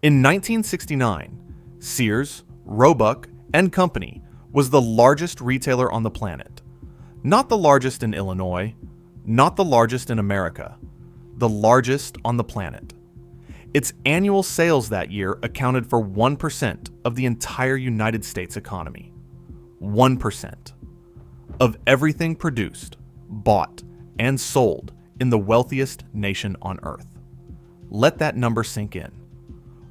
In 1969, Sears, Roebuck and Company was the largest retailer on the planet. Not the largest in Illinois, not the largest in America, the largest on the planet. Its annual sales that year accounted for 1% of the entire United States economy. 1% of everything produced, bought, and sold in the wealthiest nation on earth. Let that number sink in.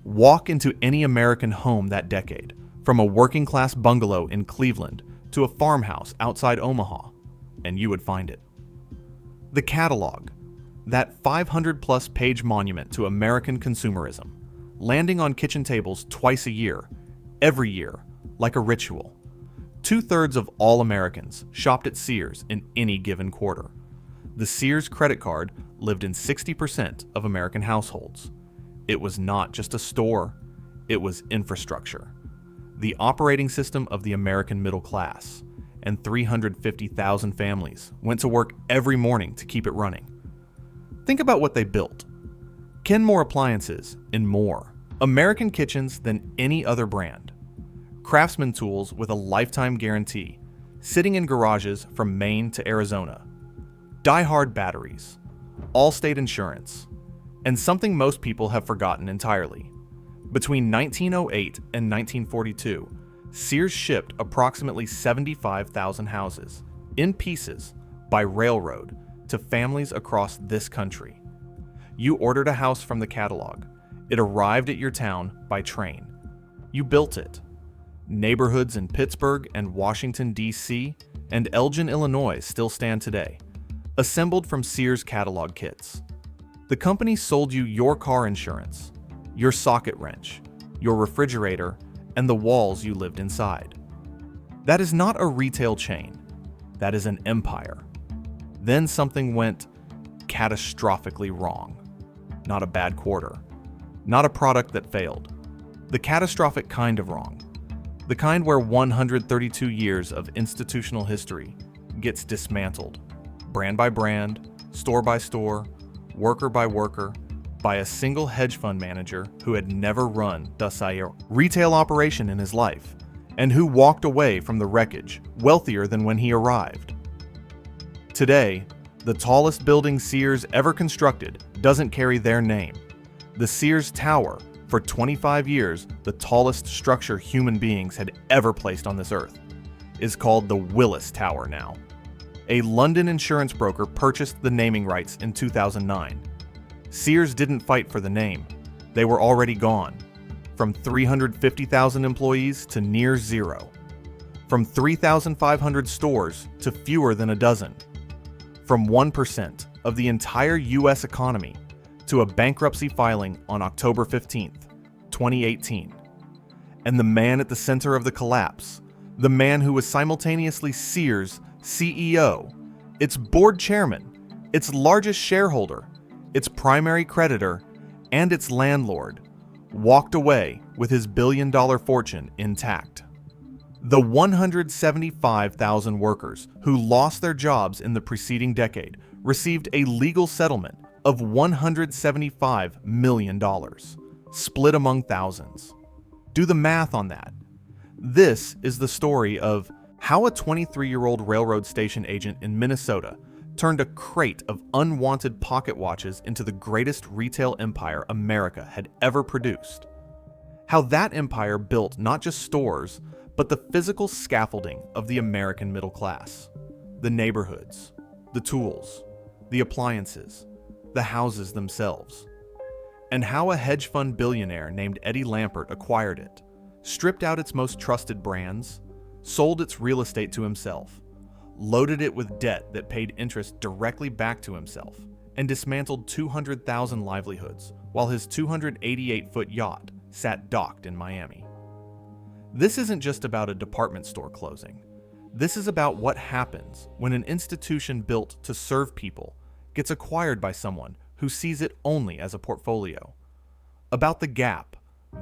Walk into any American home that decade, from a working-class bungalow in Cleveland to a farmhouse outside Omaha, and you would find it. The catalog, that 500-plus page monument to American consumerism, landing on kitchen tables twice a year, every year, like a ritual. 2/3 of all Americans shopped at Sears in any given quarter. The Sears credit card lived in 60% of American households. It was not just a store, it was infrastructure. The operating system of the American middle class, and 350,000 families went to work every morning to keep it running. Think about what they built. Kenmore appliances and more. American kitchens than any other brand. Craftsman tools with a lifetime guarantee, sitting in garages from Maine to Arizona. DieHard batteries, Allstate insurance, and something most people have forgotten entirely. Between 1908 and 1942, Sears shipped approximately 75,000 houses, in pieces, by railroad, to families across this country. You ordered a house from the catalog. It arrived at your town by train. You built it. Neighborhoods in Pittsburgh and Washington, D.C., and Elgin, Illinois still stand today, assembled from Sears catalog kits. The company sold you your car insurance, your socket wrench, your refrigerator, and the walls you lived inside. That is not a retail chain. That is an empire. Then something went catastrophically wrong. Not a bad quarter. Not a product that failed. The catastrophic kind of wrong. The kind where 132 years of institutional history gets dismantled, brand by brand, store by store, worker by worker, by a single hedge fund manager who had never run a retail operation in his life, and who walked away from the wreckage wealthier than when he arrived. Today, the tallest building Sears ever constructed doesn't carry their name. The Sears Tower, for 25 years the tallest structure human beings had ever placed on this earth, is called the Willis Tower now. A London insurance broker purchased the naming rights in 2009. Sears didn't fight for the name. They were already gone. From 350,000 employees to near zero. From 3,500 stores to fewer than a dozen. From 1% of the entire U.S. economy to a bankruptcy filing on October 15th, 2018. And the man at the center of the collapse, the man who was simultaneously Sears' CEO, its board chairman, its largest shareholder, its primary creditor, and its landlord, walked away with his billion-dollar fortune intact. The 175,000 workers who lost their jobs in the preceding decade received a legal settlement of $175 million, split among thousands. Do the math on that. This is the story of how a 23-year-old railroad station agent in Minnesota turned a crate of unwanted pocket watches into the greatest retail empire America had ever produced. How that empire built not just stores, but the physical scaffolding of the American middle class. The neighborhoods, the tools, the appliances, the houses themselves. And how a hedge fund billionaire named Eddie Lampert acquired it, stripped out its most trusted brands, sold its real estate to himself, loaded it with debt that paid interest directly back to himself, and dismantled 200,000 livelihoods while his 288-foot yacht sat docked in Miami. This isn't just about a department store closing. This is about what happens when an institution built to serve people gets acquired by someone who sees it only as a portfolio. About the gap,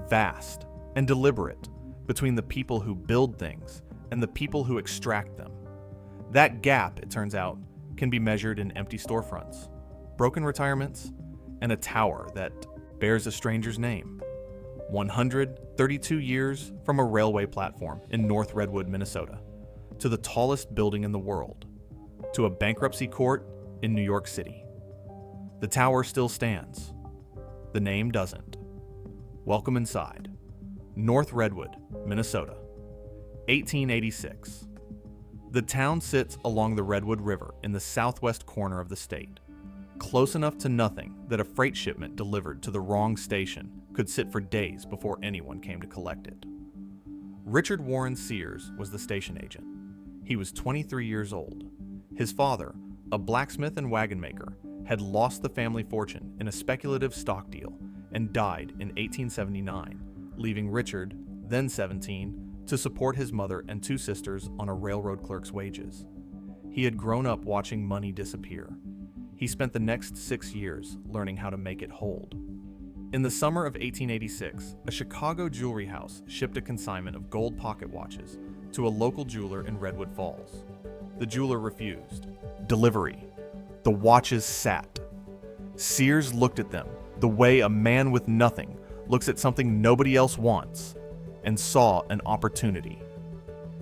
vast and deliberate, between the people who build things and the people who extract them. That gap, it turns out, can be measured in empty storefronts, broken retirements, and a tower that bears a stranger's name. 132 years from a railway platform in North Redwood, Minnesota, to the tallest building in the world, to a bankruptcy court in New York City. The tower still stands. The name doesn't. Welcome inside. North Redwood, Minnesota, 1886. The town sits along the Redwood River in the southwest corner of the state, close enough to nothing that a freight shipment delivered to the wrong station could sit for days before anyone came to collect it. Richard Warren Sears was the station agent. He was 23 years old. His father, a blacksmith and wagon maker, had lost the family fortune in a speculative stock deal and died in 1879, leaving Richard, then 17, to support his mother and two sisters on a railroad clerk's wages. He had grown up watching money disappear. He spent the next 6 years learning how to make it hold. In the summer of 1886, a Chicago jewelry house shipped a consignment of gold pocket watches to a local jeweler in Redwood Falls. The jeweler refused. Delivery. The watches sat. Sears looked at them the way a man with nothing looks at something nobody else wants, and saw an opportunity.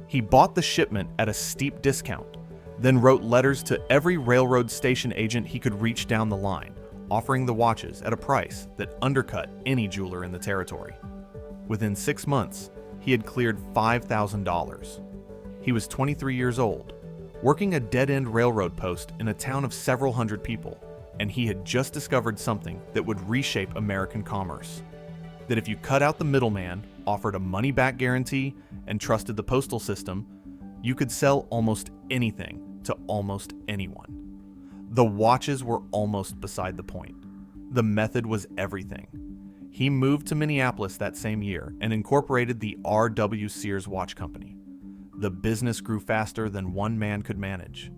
He bought the shipment at a steep discount, then wrote letters to every railroad station agent he could reach down the line, offering the watches at a price that undercut any jeweler in the territory. Within 6 months, he had cleared $5,000. He was 23 years old, working a dead-end railroad post in a town of several hundred people, and he had just discovered something that would reshape American commerce. That if you cut out the middleman, offered a money-back guarantee, and trusted the postal system, you could sell almost anything to almost anyone. The watches were almost beside the point. The method was everything. He moved to Minneapolis that same year and incorporated the R.W. Sears Watch Company. The business grew faster than one man could manage.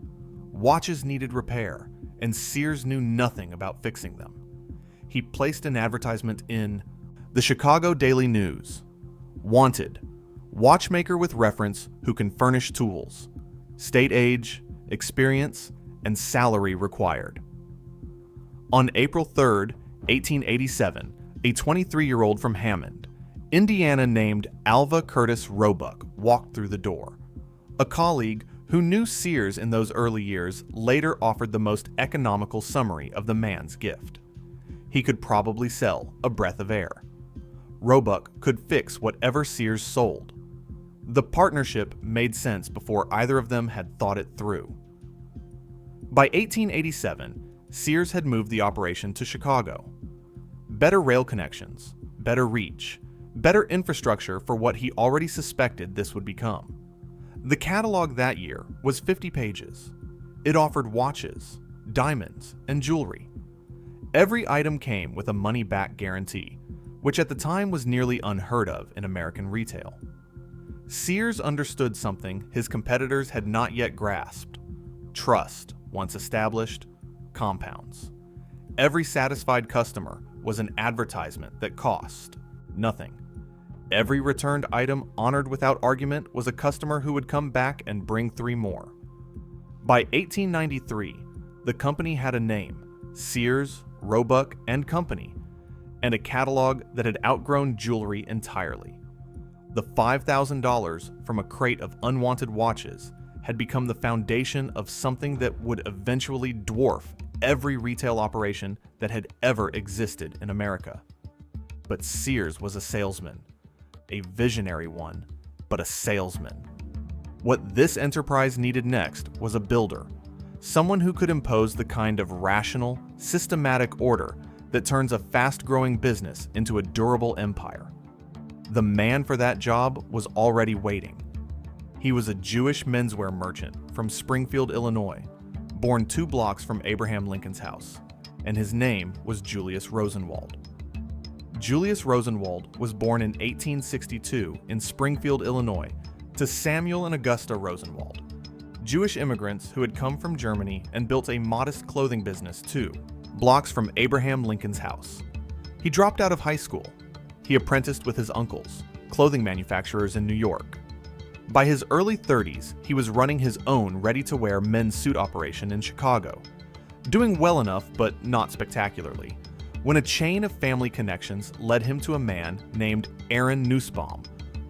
Watches needed repair, and Sears knew nothing about fixing them. He placed an advertisement in the Chicago Daily News. Wanted, watchmaker with reference who can furnish tools. State age, experience, and salary required. On April 3, 1887, a 23-year-old from Hammond, Indiana named Alva Curtis Roebuck walked through the door. A colleague who knew Sears in those early years later offered the most economical summary of the man's gift. He could probably sell a breath of air. Roebuck could fix whatever Sears sold. The partnership made sense before either of them had thought it through. By 1887, Sears had moved the operation to Chicago. Better rail connections, better reach, better infrastructure for what he already suspected this would become. The catalog that year was 50 pages. It offered watches, diamonds, and jewelry. Every item came with a money-back guarantee, which at the time was nearly unheard of in American retail. Sears understood something his competitors had not yet grasped. Trust, once established, compounds. Every satisfied customer was an advertisement that cost nothing. Every returned item honored without argument was a customer who would come back and bring 3 more. By 1893, the company had a name, Sears, Roebuck and Company, and a catalog that had outgrown jewelry entirely. The $5,000 from a crate of unwanted watches had become the foundation of something that would eventually dwarf every retail operation that had ever existed in America. But Sears was a salesman, a visionary one, but a salesman. What this enterprise needed next was a builder, someone who could impose the kind of rational, systematic order that turns a fast-growing business into a durable empire. The man for that job was already waiting. He was a Jewish menswear merchant from Springfield, Illinois, born 2 blocks from Abraham Lincoln's house, and his name was Julius Rosenwald. Julius Rosenwald was born in 1862 in Springfield, Illinois, to Samuel and Augusta Rosenwald, Jewish immigrants who had come from Germany and built a modest clothing business 2 blocks from Abraham Lincoln's house. He dropped out of high school. He apprenticed with his uncles, clothing manufacturers in New York. By his early 30s, he was running his own ready-to-wear men's suit operation in Chicago, doing well enough but not spectacularly, when a chain of family connections led him to a man named Aaron Nussbaum,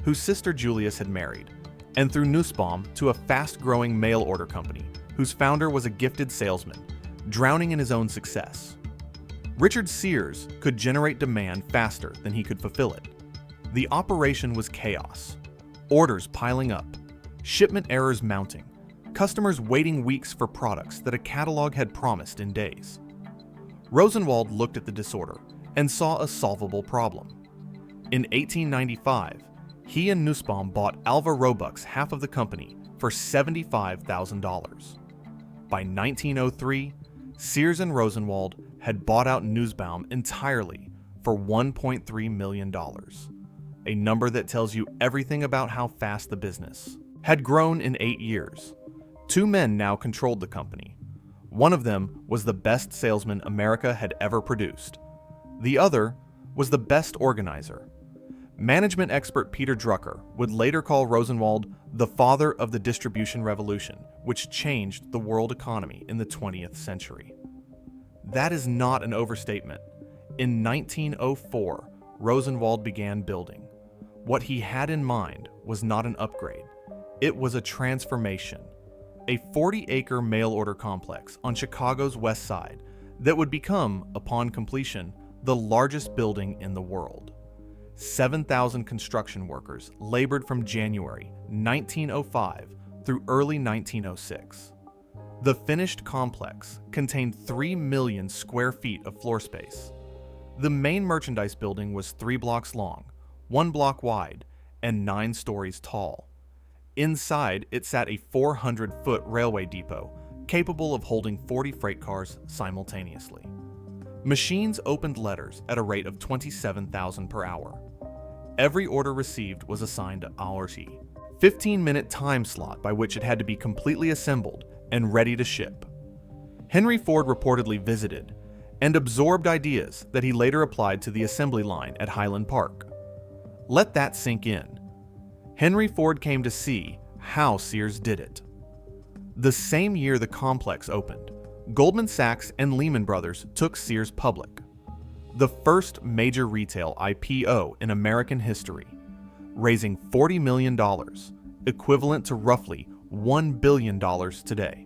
whose sister Julius had married, and through Nussbaum to a fast-growing mail-order company whose founder was a gifted salesman, drowning in his own success. Richard Sears could generate demand faster than he could fulfill it. The operation was chaos, orders piling up, shipment errors mounting, customers waiting weeks for products that a catalog had promised in days. Rosenwald looked at the disorder and saw a solvable problem. In 1895, he and Nussbaum bought Alva Roebuck's half of the company for $75,000. By 1903, Sears and Rosenwald had bought out Nussbaum entirely for $1.3 million, a number that tells you everything about how fast the business had grown in 8 years. Two men now controlled the company. One of them was the best salesman America had ever produced. The other was the best organizer. Management expert Peter Drucker would later call Rosenwald the father of the distribution revolution, which changed the world economy in the 20th century. That is not an overstatement. In 1904, Rosenwald began building. What he had in mind was not an upgrade. It was a transformation. A 40-acre mail-order complex on Chicago's west side that would become, upon completion, the largest building in the world. 7,000 construction workers labored from January 1905 through early 1906. The finished complex contained 3 million square feet of floor space. The main merchandise building was 3 blocks long, 1 block wide, and 9 stories tall. Inside, it sat a 400-foot railway depot capable of holding 40 freight cars simultaneously. Machines opened letters at a rate of 27,000 per hour. Every order received was assigned a hourly, 15-minute time slot by which it had to be completely assembled and ready to ship. Henry Ford reportedly visited and absorbed ideas that he later applied to the assembly line at Highland Park. Let that sink in. Henry Ford came to see how Sears did it. The same year the complex opened, Goldman Sachs and Lehman Brothers took Sears public, the first major retail IPO in American history, raising $40 million, equivalent to roughly $1 billion today.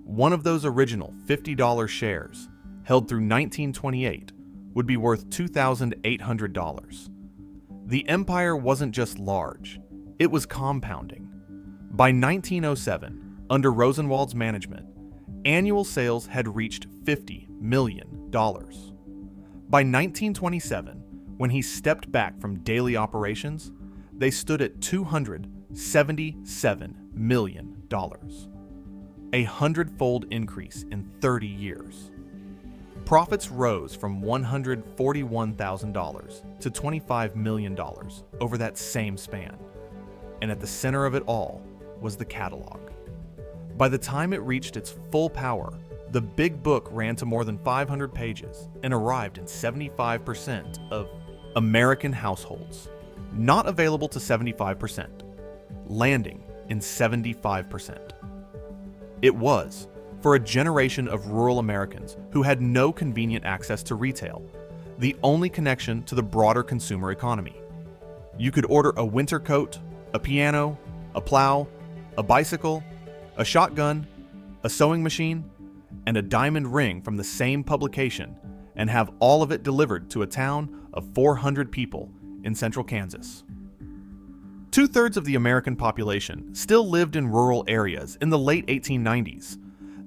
One of those original $50 shares, held through 1928, would be worth $2,800. The empire wasn't just large, it was compounding. By 1907, under Rosenwald's management, annual sales had reached $50 million. By 1927, when he stepped back from daily operations, they stood at $277 million, a 100-fold increase in 30 years. Profits rose from $141,000 to $25 million over that same span, and at the center of it all was the catalog. By the time it reached its full power, the big book ran to more than 500 pages and arrived in 75% of American households, not available to 75%, landing in 75%. It was, for a generation of rural Americans who had no convenient access to retail, the only connection to the broader consumer economy. You could order a winter coat, a piano, a plow, a bicycle, a shotgun, a sewing machine, and a diamond ring from the same publication and have all of it delivered to a town of 400 people in central Kansas. 2/3 of the American population still lived in rural areas in the late 1890s.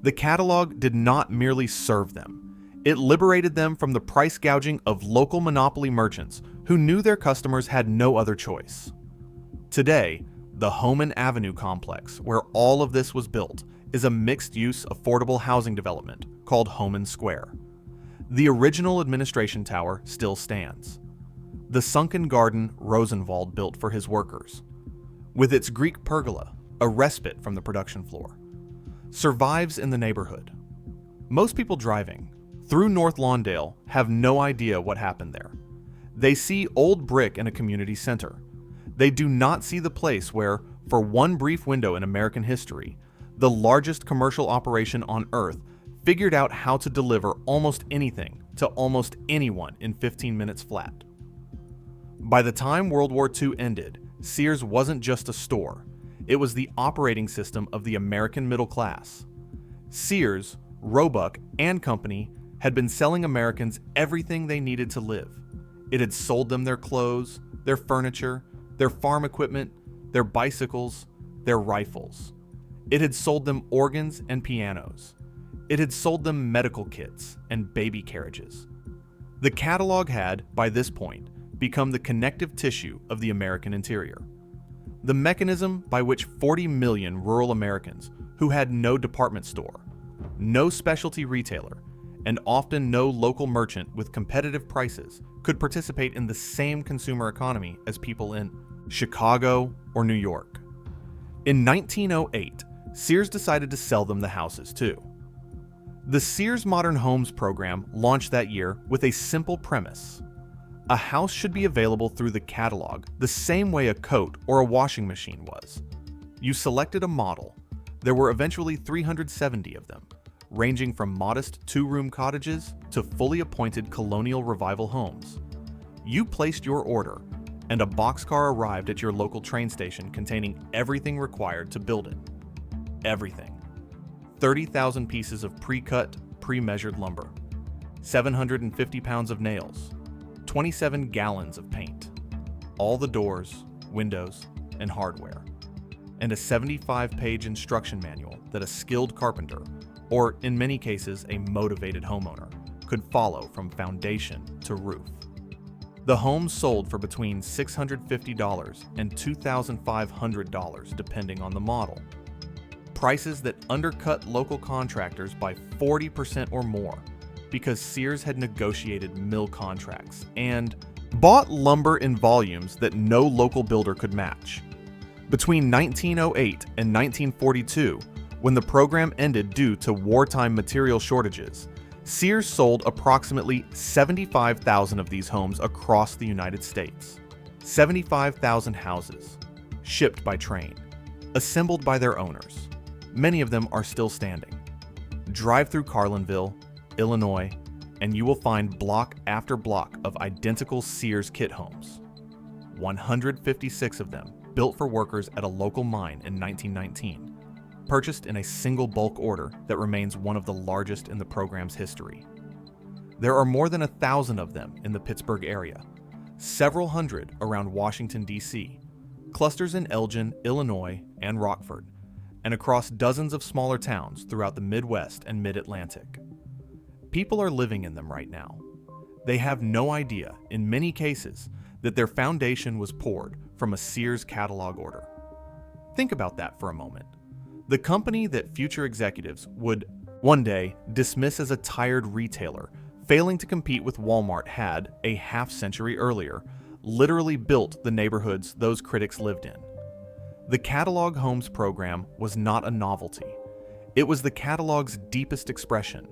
The catalog did not merely serve them. It liberated them from the price gouging of local monopoly merchants who knew their customers had no other choice. Today, the Homan Avenue complex, where all of this was built, is a mixed-use affordable housing development called Homan Square. The original administration tower still stands. The sunken garden Rosenwald built for his workers, with its Greek pergola, a respite from the production floor, survives in the neighborhood. Most people driving through North Lawndale have no idea what happened there. They see old brick in a community center. They do not see the place where, for one brief window in American history, the largest commercial operation on Earth figured out how to deliver almost anything to almost anyone in 15 minutes flat. By the time World War II ended, Sears wasn't just a store, it was the operating system of the American middle class. Sears, Roebuck, and Company had been selling Americans everything they needed to live. It had sold them their clothes, their furniture, their farm equipment, their bicycles, their rifles. It had sold them organs and pianos. It had sold them medical kits and baby carriages. The catalog had, by this point, become the connective tissue of the American interior. The mechanism by which 40 million rural Americans who had no department store, no specialty retailer, and often no local merchant with competitive prices could participate in the same consumer economy as people in Chicago or New York. In 1908, Sears decided to sell them the houses too. The Sears Modern Homes program launched that year with a simple premise. A house should be available through the catalog the same way a coat or a washing machine was. You selected a model. There were eventually 370 of them, ranging from modest two-room cottages to fully appointed colonial revival homes. You placed your order, and a boxcar arrived at your local train station containing everything required to build it. Everything. 30,000 pieces of pre-cut, pre-measured lumber, 750 pounds of nails, 27 gallons of paint, all the doors, windows, and hardware, and a 75-page instruction manual that a skilled carpenter, or in many cases a motivated homeowner, could follow from foundation to roof. The home sold for between $650 and $2,500 depending on the model. Prices that undercut local contractors by 40% or more, because Sears had negotiated mill contracts and bought lumber in volumes that no local builder could match. Between 1908 and 1942, when the program ended due to wartime material shortages, Sears sold approximately 75,000 of these homes across the United States. 75,000 houses, shipped by train, assembled by their owners. Many of them are still standing. Drive through Carlinville, Illinois, and you will find block after block of identical Sears kit homes. 156 of them built for workers at a local mine in 1919, purchased in a single bulk order that remains one of the largest in the program's history. There are more than 1,000 of them in the Pittsburgh area, several hundred around Washington, D.C., clusters in Elgin, Illinois, and Rockford, and across dozens of smaller towns throughout the Midwest and Mid-Atlantic. People are living in them right now. They have no idea, in many cases, that their foundation was poured from a Sears catalog order. Think about that for a moment. The company that future executives would one day dismiss as a tired retailer, failing to compete with Walmart, had, a half-century earlier, literally built the neighborhoods those critics lived in. The Catalog Homes program was not a novelty. It was the catalog's deepest expression,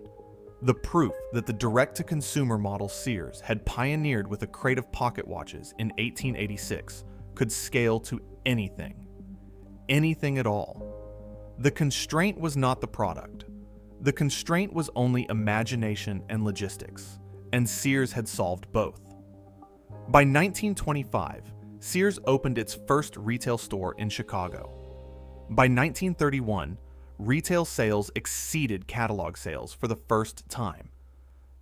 the proof that the direct-to-consumer model Sears had pioneered with a crate of pocket watches in 1886 could scale to anything. Anything at all. The constraint was not the product. The constraint was only imagination and logistics, and Sears had solved both. By 1925, Sears opened its first retail store in Chicago. By 1931, retail sales exceeded catalog sales for the first time.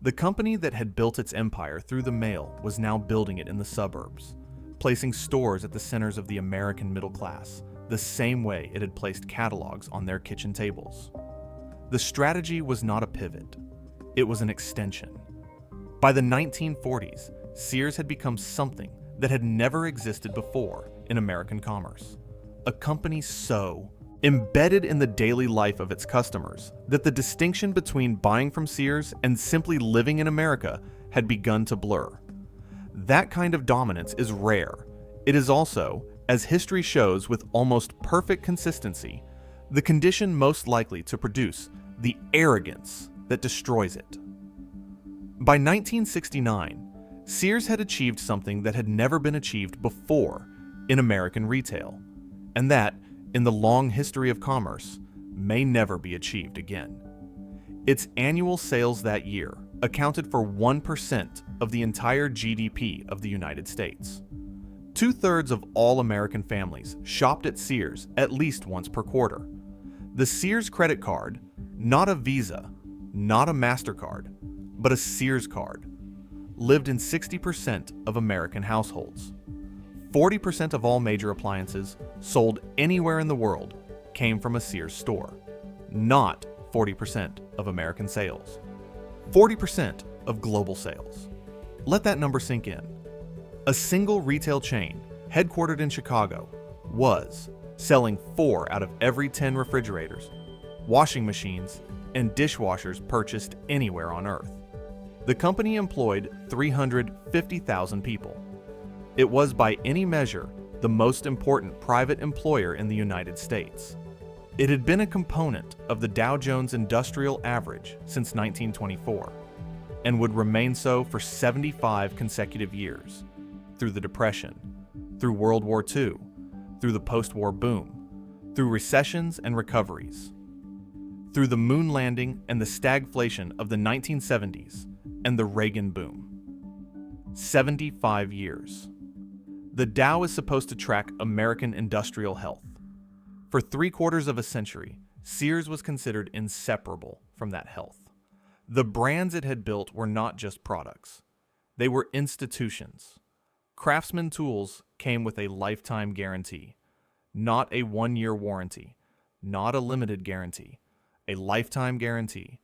The company that had built its empire through the mail was now building it in the suburbs, placing stores at the centers of the American middle class, the same way it had placed catalogs on their kitchen tables. The strategy was not a pivot, it was an extension. By the 1940s, Sears had become something that had never existed before in American commerce. A company so embedded in the daily life of its customers that the distinction between buying from Sears and simply living in America had begun to blur. That kind of dominance is rare. It is also, as history shows with almost perfect consistency, the condition most likely to produce the arrogance that destroys it. By 1969, Sears had achieved something that had never been achieved before in American retail, and that, in the long history of commerce, may never be achieved again. Its annual sales that year accounted for 1% of the entire GDP of the United States. 2/3 of all American families shopped at Sears at least once per quarter. The Sears credit card, not a Visa, not a MasterCard, but a Sears card, lived in 60% of American households. 40% of all major appliances sold anywhere in the world came from a Sears store, not 40% of American sales. 40% of global sales. Let that number sink in. A single retail chain, headquartered in Chicago, was selling 4 out of every 10 refrigerators, washing machines, and dishwashers purchased anywhere on Earth. The company employed 350,000 people. It was, by any measure, the most important private employer in the United States. It had been a component of the Dow Jones Industrial Average since 1924, and would remain so for 75 consecutive years, through the Depression, through World War II, through the post-war boom, through recessions and recoveries, through the moon landing and the stagflation of the 1970s and the Reagan boom. 75 years. The Dow is supposed to track American industrial health. For 3/4 of a century, Sears was considered inseparable from that health. The brands it had built were not just products. They were institutions. Craftsman tools came with a lifetime guarantee, not a 1-year warranty, not a limited guarantee, a lifetime guarantee,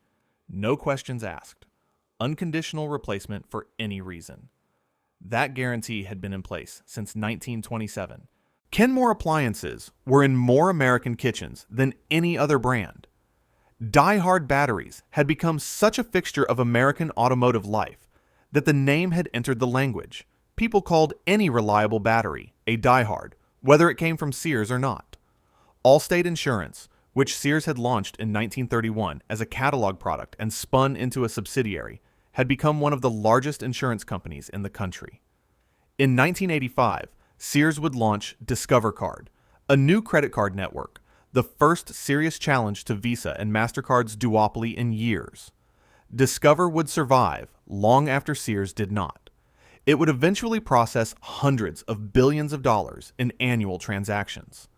no questions asked, unconditional replacement for any reason. That guarantee had been in place since 1927. Kenmore appliances were in more American kitchens than any other brand. DieHard batteries had become such a fixture of American automotive life that the name had entered the language. People called any reliable battery a DieHard, whether it came from Sears or not. Allstate Insurance, which Sears had launched in 1931 as a catalog product and spun into a subsidiary, had become one of the largest insurance companies in the country. In 1985, Sears would launch Discover Card, a new credit card network, the first serious challenge to Visa and MasterCard's duopoly in years. Discover would survive long after Sears did not. It would eventually process hundreds of billions of dollars in annual transactions.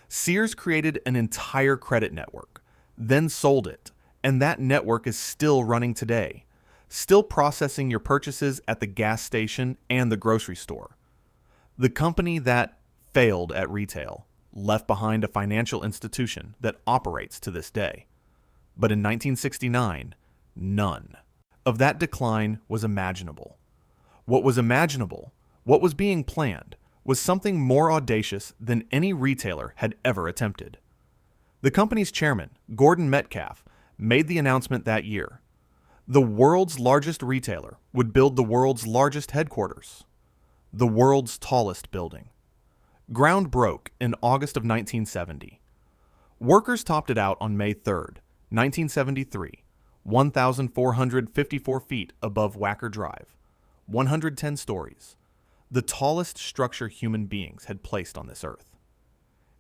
Sears created an entire credit network, then sold it, and that network is still running today, still processing your purchases at the gas station and the grocery store. The company that failed at retail left behind a financial institution that operates to this day. But in 1969, none of that decline was imaginable. What was imaginable, what was being planned, was something more audacious than any retailer had ever attempted. The company's chairman, Gordon Metcalf, made the announcement that year. The world's largest retailer would build the world's largest headquarters, the world's tallest building. Ground broke in August of 1970. Workers topped it out on May 3rd, 1973, 1,454 feet above Wacker Drive, 110 stories, the tallest structure human beings had placed on this earth.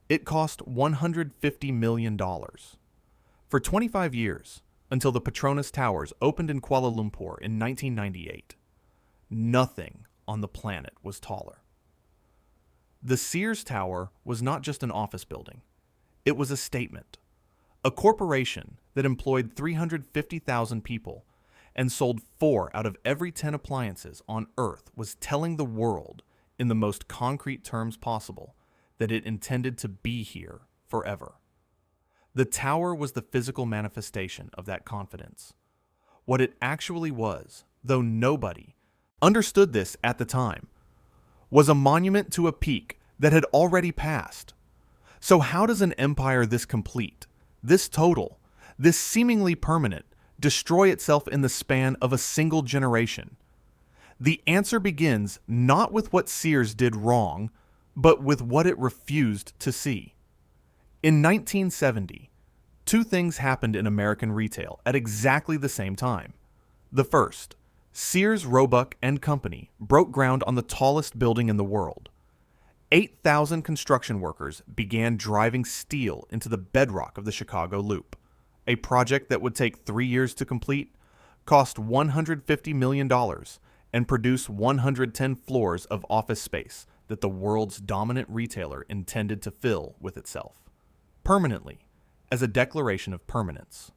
It cost $150 million. For 25 years, until the Petronas Towers opened in Kuala Lumpur in 1998, nothing on the planet was taller. The Sears Tower was not just an office building. It was a statement. A corporation that employed 350,000 people and sold 4 out of every 10 appliances on Earth was telling the world, in the most concrete terms possible, that it intended to be here forever. The tower was the physical manifestation of that confidence. What it actually was, though nobody understood this at the time, was a monument to a peak that had already passed. So how does an empire this complete, this total, this seemingly permanent, destroy itself in the span of a single generation? The answer begins not with what Sears did wrong, but with what it refused to see. In 1970, 2 things happened in American retail at exactly the same time. The first, Sears, Roebuck and Company broke ground on the tallest building in the world. 8,000 construction workers began driving steel into the bedrock of the Chicago Loop, a project that would take 3 years to complete, cost $150 million, and produce 110 floors of office space that the world's dominant retailer intended to fill with itself, permanently, as a declaration of permanence.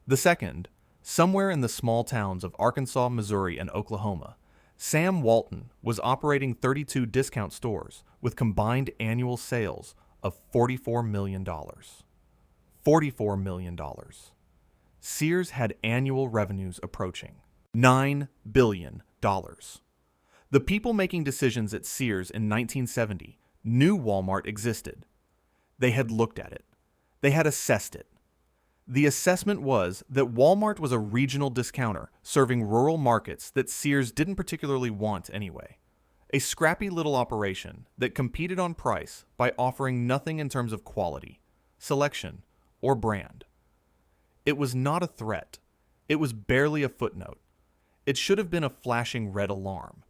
The second, somewhere in the small towns of Arkansas, Missouri, and Oklahoma, Sam Walton was operating 32 discount stores with combined annual sales of $44 million. $44 million. Sears had annual revenues approaching $9 billion. The people making decisions at Sears in 1970 knew Walmart existed. They had looked at it. They had assessed it. The assessment was that Walmart was a regional discounter serving rural markets that Sears didn't particularly want anyway. A scrappy little operation that competed on price by offering nothing in terms of quality, selection, or brand. It was not a threat. It was barely a footnote. It should have been a flashing red alarm.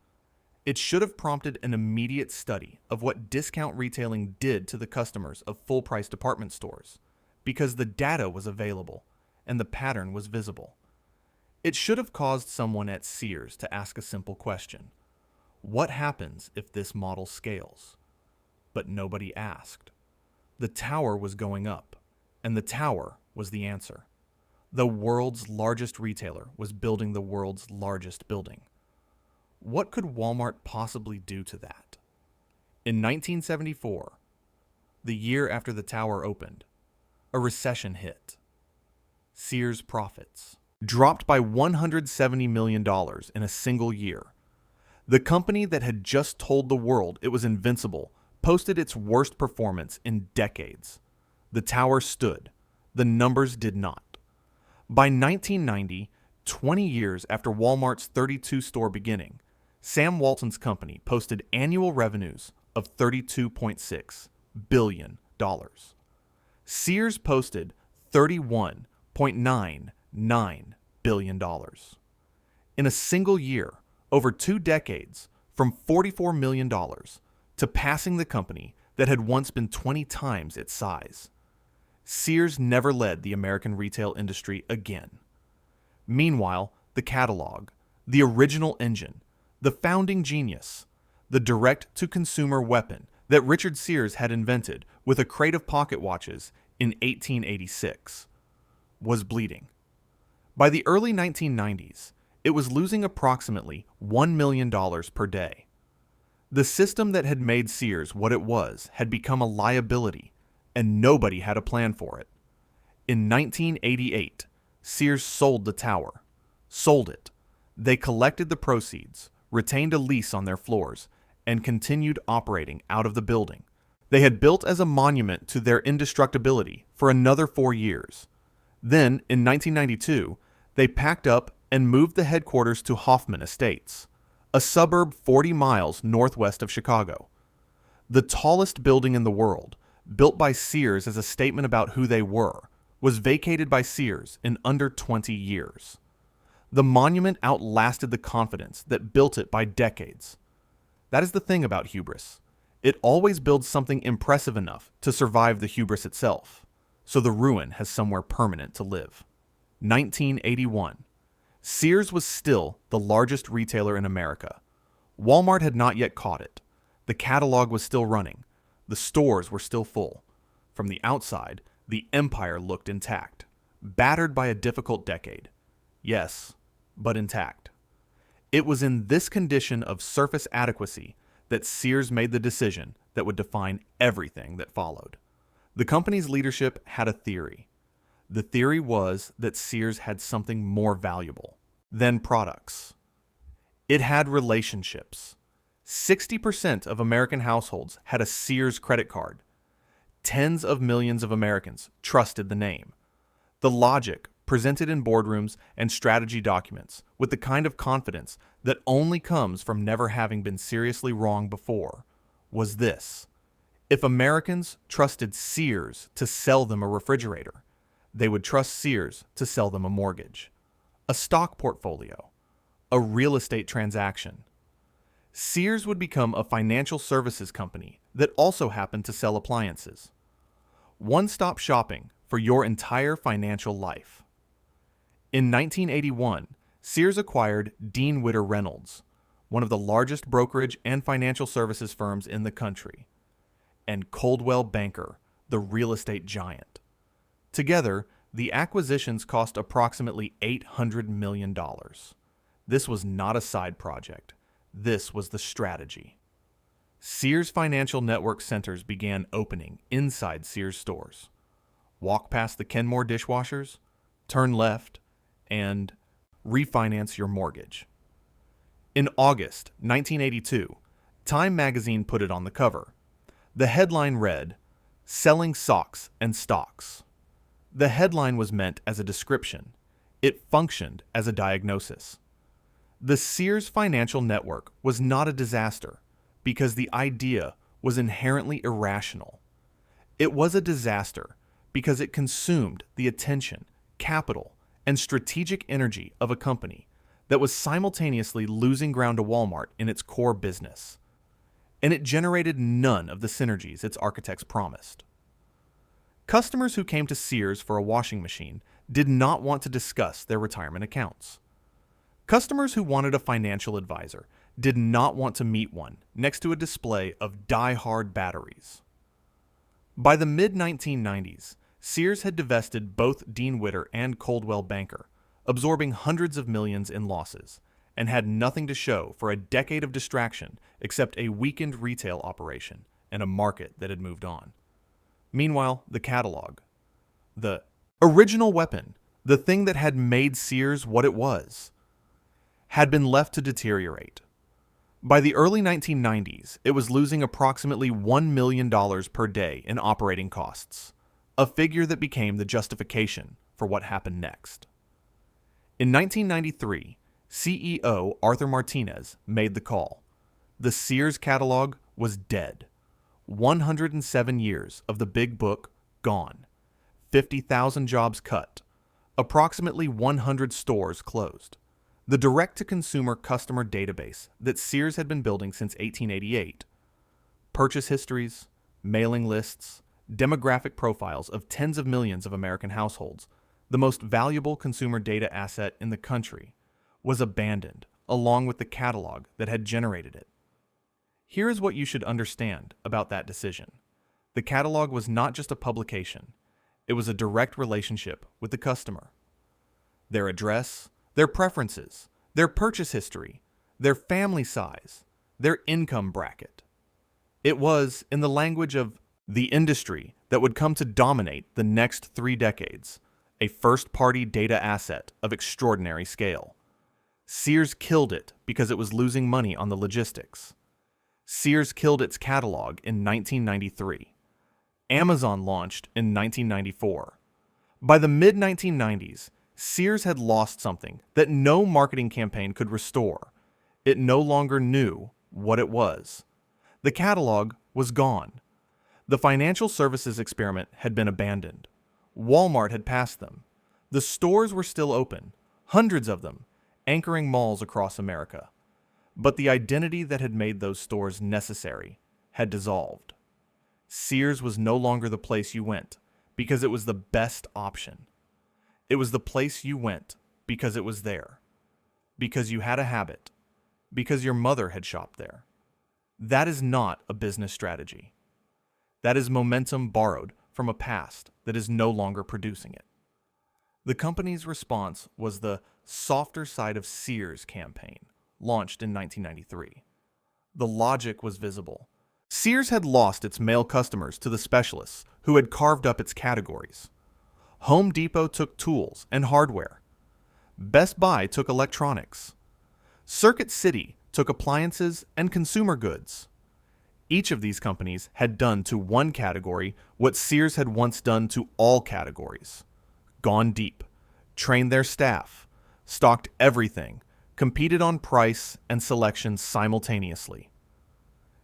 It should have prompted an immediate study of what discount retailing did to the customers of full-price department stores, because the data was available and the pattern was visible. It should have caused someone at Sears to ask a simple question. What happens if this model scales? But nobody asked. The tower was going up, and the tower was the answer. The world's largest retailer was building the world's largest building. What could Walmart possibly do to that? In 1974, the year after the tower opened, a recession hit. Sears profits dropped by $170 million in a single year. The company that had just told the world it was invincible posted its worst performance in decades. The tower stood. The numbers did not. By 1990, 20 years after Walmart's 32-store beginning, Sam Walton's company posted annual revenues of $32.6 billion. Sears posted $31.99 billion. In a single year, over 2 decades, from $44 million to passing the company that had once been 20 times its size. Sears never led the American retail industry again. Meanwhile, the catalog, the original engine, the founding genius, the direct-to-consumer weapon that Richard Sears had invented with a crate of pocket watches in 1886, was bleeding. By the early 1990s, it was losing approximately $1 million per day. The system that had made Sears what it was had become a liability, and nobody had a plan for it. In 1988, Sears sold the tower. Sold it. They collected the proceeds, retained a lease on their floors, and continued operating out of the building they had built as a monument to their indestructibility for another 4 years. Then, in 1992, they packed up and moved the headquarters to Hoffman Estates, a suburb 40 miles northwest of Chicago. The tallest building in the world, built by Sears as a statement about who they were, was vacated by Sears in under 20 years. The monument outlasted the confidence that built it by decades. That is the thing about hubris. It always builds something impressive enough to survive the hubris itself, so the ruin has somewhere permanent to live. 1981. Sears was still the largest retailer in America. Walmart had not yet caught it. The catalog was still running. The stores were still full. From the outside, the empire looked intact, battered by a difficult decade. Yes, but intact. It was in this condition of surface adequacy that Sears made the decision that would define everything that followed. The company's leadership had a theory. The theory was that Sears had something more valuable than products. It had relationships. 60% of American households had a Sears credit card. Tens of millions of Americans trusted the name. The logic presented in boardrooms and strategy documents with the kind of confidence that only comes from never having been seriously wrong before was this. If Americans trusted Sears to sell them a refrigerator, they would trust Sears to sell them a mortgage, a stock portfolio, a real estate transaction. Sears would become a financial services company that also happened to sell appliances. One-stop shopping for your entire financial life. In 1981, Sears acquired Dean Witter Reynolds, one of the largest brokerage and financial services firms in the country, and Coldwell Banker, the real estate giant. Together, the acquisitions cost approximately $800 million. This was not a side project. This was the strategy. Sears Financial Network centers began opening inside Sears stores. Walk past the Kenmore dishwashers, turn left, and refinance your mortgage. In August 1982, Time magazine put it on the cover. The headline read, "Selling Socks and Stocks." The headline was meant as a description. It functioned as a diagnosis. The Sears Financial Network was not a disaster because the idea was inherently irrational. It was a disaster because it consumed the attention, capital, and strategic energy of a company that was simultaneously losing ground to Walmart in its core business. And it generated none of the synergies its architects promised. Customers who came to Sears for a washing machine did not want to discuss their retirement accounts. Customers who wanted a financial advisor did not want to meet one next to a display of DieHard batteries. By the mid-1990s, Sears had divested both Dean Witter and Coldwell Banker, absorbing hundreds of millions in losses, and had nothing to show for a decade of distraction except a weakened retail operation and a market that had moved on. Meanwhile, the catalog, the original weapon, the thing that had made Sears what it was, had been left to deteriorate. By the early 1990s, it was losing approximately $1 million per day in operating costs, a figure that became the justification for what happened next. In 1993, CEO Arthur Martinez made the call. The Sears catalog was dead. 107 years of the big book gone. 50,000 jobs cut. Approximately 100 stores closed. The direct-to-consumer customer database that Sears had been building since 1888. Purchase histories, mailing lists, demographic profiles of tens of millions of American households, the most valuable consumer data asset in the country, was abandoned along with the catalog that had generated it. Here is what you should understand about that decision. The catalog was not just a publication. It was a direct relationship with the customer. Their address, their preferences, their purchase history, their family size, their income bracket. It was, in the language of the industry that would come to dominate the next 3 decades, a first-party data asset of extraordinary scale. Sears killed it because it was losing money on the logistics. Sears killed its catalog in 1993. Amazon launched in 1994. By the mid-1990s, Sears had lost something that no marketing campaign could restore. It no longer knew what it was. The catalog was gone. The financial services experiment had been abandoned. Walmart had passed them. The stores were still open, hundreds of them, anchoring malls across America. But the identity that had made those stores necessary had dissolved. Sears was no longer the place you went because it was the best option. It was the place you went because it was there, because you had a habit, because your mother had shopped there. That is not a business strategy. That is momentum borrowed from a past that is no longer producing it. The company's response was the Softer Side of Sears campaign, launched in 1993. The logic was visible. Sears had lost its male customers to the specialists who had carved up its categories. Home Depot took tools and hardware. Best Buy took electronics. Circuit City took appliances and consumer goods. Each of these companies had done to one category what Sears had once done to all categories. Gone deep, trained their staff, stocked everything, competed on price and selection simultaneously.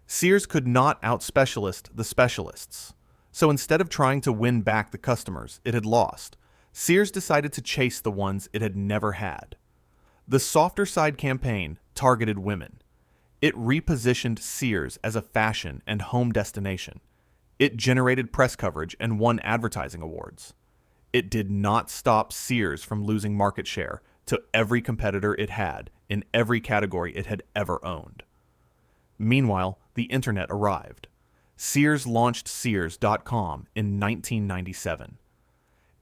Sears could not out-specialist the specialists. So instead of trying to win back the customers it had lost, Sears decided to chase the ones it had never had. The Softer Side campaign targeted women. It repositioned Sears as a fashion and home destination. It generated press coverage and won advertising awards. It did not stop Sears from losing market share to every competitor it had in every category it had ever owned. Meanwhile, the internet arrived. Sears launched Sears.com in 1997.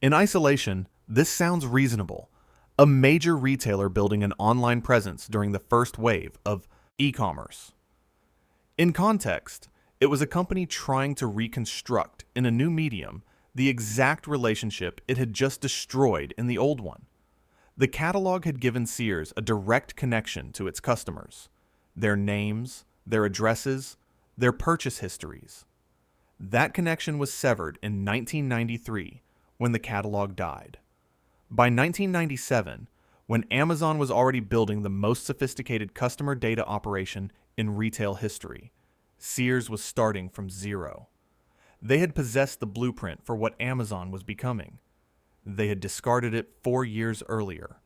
In isolation, this sounds reasonable. A major retailer building an online presence during the first wave of e-commerce. In context, it was a company trying to reconstruct in a new medium the exact relationship it had just destroyed in the old one. The catalog had given Sears a direct connection to its customers, their names, their addresses, their purchase histories. That connection was severed in 1993 when the catalog died. By 1997, when Amazon was already building the most sophisticated customer data operation in retail history, Sears was starting from zero. They had possessed the blueprint for what Amazon was becoming. They had discarded it 4 years earlier.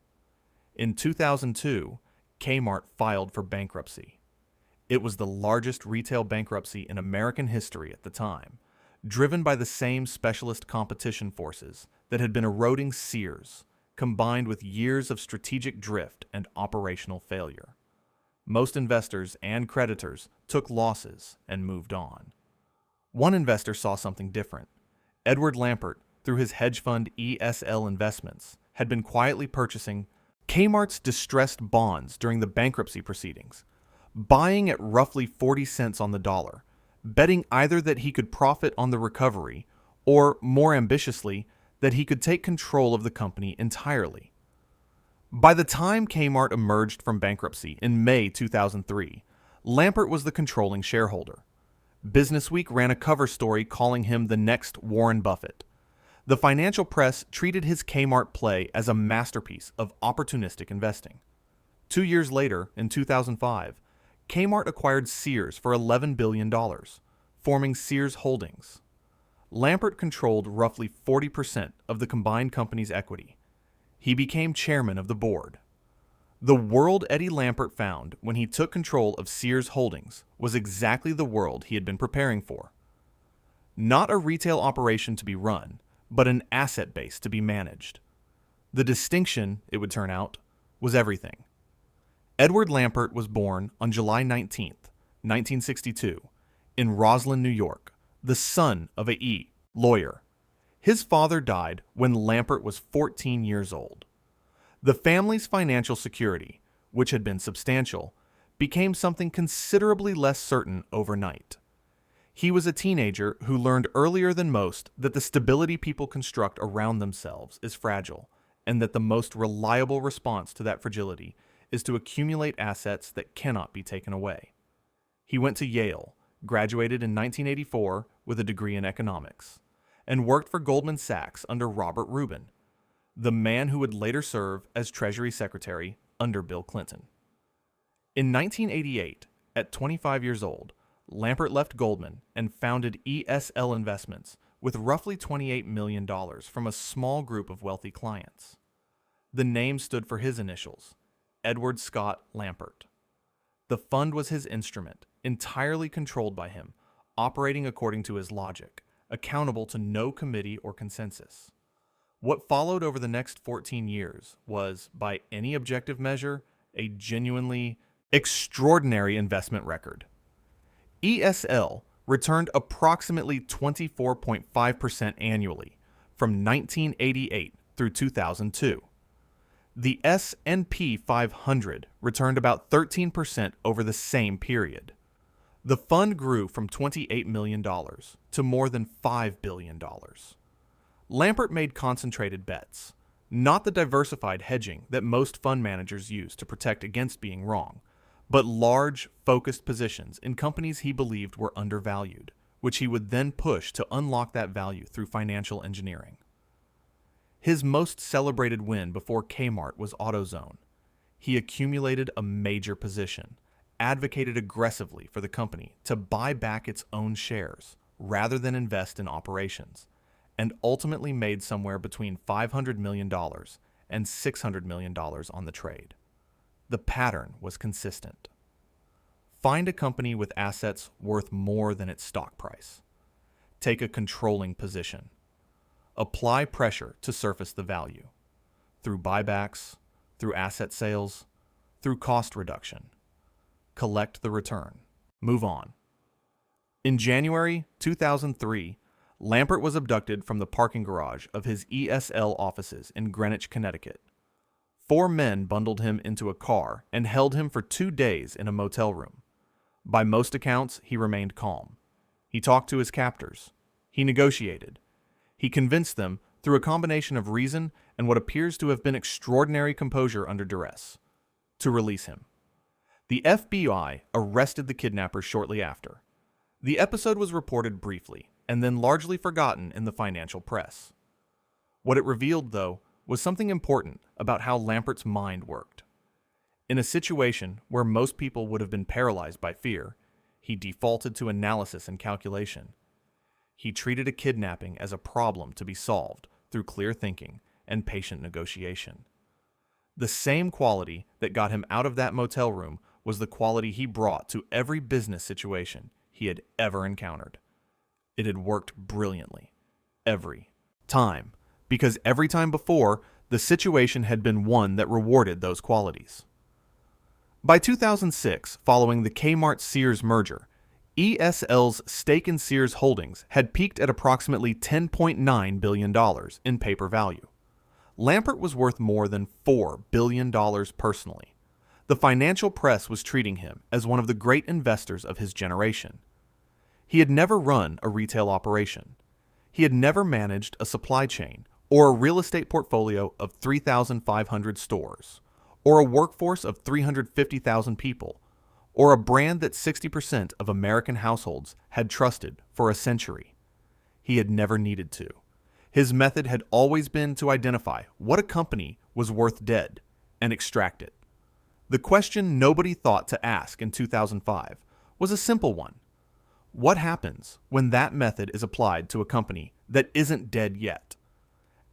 In 2002, Kmart filed for bankruptcy. It was the largest retail bankruptcy in American history at the time, driven by the same specialist competition forces that had been eroding Sears, combined with years of strategic drift and operational failure. Most investors and creditors took losses and moved on. One investor saw something different. Edward Lampert, through his hedge fund ESL Investments, had been quietly purchasing Kmart's distressed bonds during the bankruptcy proceedings, buying at roughly 40 cents on the dollar, betting either that he could profit on the recovery or, more ambitiously, that he could take control of the company entirely. By the time Kmart emerged from bankruptcy in May 2003, Lampert was the controlling shareholder. Businessweek ran a cover story calling him the next Warren Buffett. The financial press treated his Kmart play as a masterpiece of opportunistic investing. 2 years later, in 2005, Kmart acquired Sears for $11 billion, forming Sears Holdings. Lampert controlled roughly 40% of the combined company's equity. He became chairman of the board. The world Eddie Lampert found when he took control of Sears Holdings was exactly the world he had been preparing for. Not a retail operation to be run, but an asset base to be managed. The distinction, it would turn out, was everything. Edward Lampert was born on July 19, 1962, in Roslyn, New York, the son of a lawyer. His father died when Lampert was 14 years old. The family's financial security, which had been substantial, became something considerably less certain overnight. He was a teenager who learned earlier than most that the stability people construct around themselves is fragile, and that the most reliable response to that fragility is to accumulate assets that cannot be taken away. He went to Yale, graduated in 1984 with a degree in economics, and worked for Goldman Sachs under Robert Rubin, the man who would later serve as Treasury Secretary under Bill Clinton. In 1988, at 25 years old, Lampert left Goldman and founded ESL Investments with roughly $28 million from a small group of wealthy clients. The name stood for his initials, Edward Scott Lampert. The fund was his instrument, entirely controlled by him, operating according to his logic, accountable to no committee or consensus. What followed over the next 14 years was, by any objective measure, a genuinely extraordinary investment record. ESL returned approximately 24.5% annually from 1988 through 2002. The S&P 500 returned about 13% over the same period. The fund grew from $28 million to more than $5 billion. Lampert made concentrated bets, not the diversified hedging that most fund managers use to protect against being wrong, but large, focused positions in companies he believed were undervalued, which he would then push to unlock that value through financial engineering. His most celebrated win before Kmart was AutoZone. He accumulated a major position, advocated aggressively for the company to buy back its own shares rather than invest in operations, and ultimately made somewhere between $500 million and $600 million on the trade. The pattern was consistent. Find a company with assets worth more than its stock price. Take a controlling position. apply pressure to surface the value. Through buybacks, through asset sales, through cost reduction. Collect the return. Move on. In January 2003, Lampert was abducted from the parking garage of his ESL offices in Greenwich, Connecticut. 4 men bundled him into a car and held him for 2 days in a motel room. By most accounts, he remained calm. He talked to his captors. He negotiated. He convinced them, through a combination of reason and what appears to have been extraordinary composure under duress, to release him. The FBI arrested the kidnapper shortly after. The episode was reported briefly and then largely forgotten in the financial press. What it revealed, though, was something important about how Lampert's mind worked. In a situation where most people would have been paralyzed by fear, he defaulted to analysis and calculation. He treated a kidnapping as a problem to be solved through clear thinking and patient negotiation. The same quality that got him out of that motel room was the quality he brought to every business situation he had ever encountered. It had worked brilliantly. Every time. Because every time before, the situation had been one that rewarded those qualities. By 2006, following the Kmart-Sears merger, ESL's stake in Sears Holdings had peaked at approximately $10.9 billion in paper value. Lampert was worth more than $4 billion personally. The financial press was treating him as one of the great investors of his generation. He had never run a retail operation. He had never managed a supply chain or a real estate portfolio of 3,500 stores, or a workforce of 350,000 people, or a brand that 60% of American households had trusted for a century. He had never needed to. His method had always been to identify what a company was worth dead and extract it. The question nobody thought to ask in 2005 was a simple one. What happens when that method is applied to a company that isn't dead yet,